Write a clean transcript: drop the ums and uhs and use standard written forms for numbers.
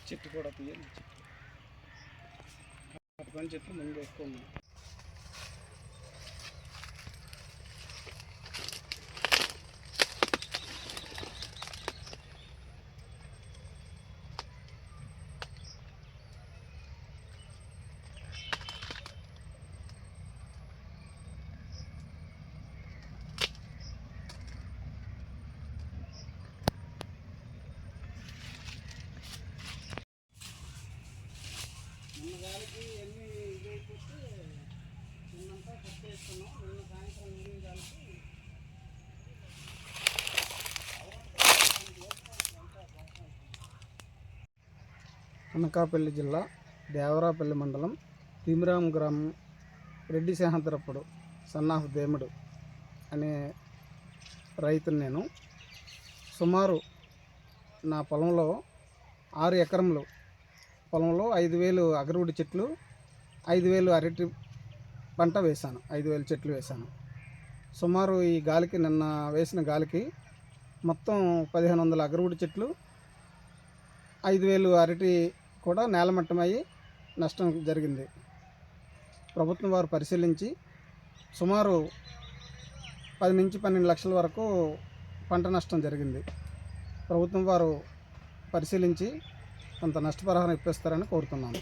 చెట్టు కూడా తీయాలి. అటువంటి చెట్లు ముందు ఎక్కువ ఉన్నాయి. నిన్న గాలికి ఎన్ని ఇదైపోతే నిన్నంతా కట్టేస్తున్నాం. నిన్న సాయంత్రం నీళ్ళు గాలికి అనకాపల్లి జిల్లా దేవరాపల్లి మండలం తిమిరాం గ్రామం రెడ్డి సింహద్రప్పుడు సన్నాఫ్ దేముడు అనే రైతుని నేను. సుమారు నా పొలంలో 6 ఎకరములు పొలంలో 5,000 అగరవుడి చెట్లు, 5,000 అరటి పంట వేశాను. 5,000 చెట్లు వేశాను. సుమారు ఈ గాలికి నిన్న వేసిన గాలికి మొత్తం 1,500 అగరవుడి చెట్లు, 5,000 అరటి కూడా నేలమట్టమయ్యి నష్టం జరిగింది. ప్రభుత్వం వారు పరిశీలించి సుమారు 10 నుంచి 12 లక్షల వరకు పంట నష్టం జరిగింది. ప్రభుత్వం వారు పరిశీలించి కొంత నష్టపరిహారం ఇప్పిస్తారని కోరుతున్నాను.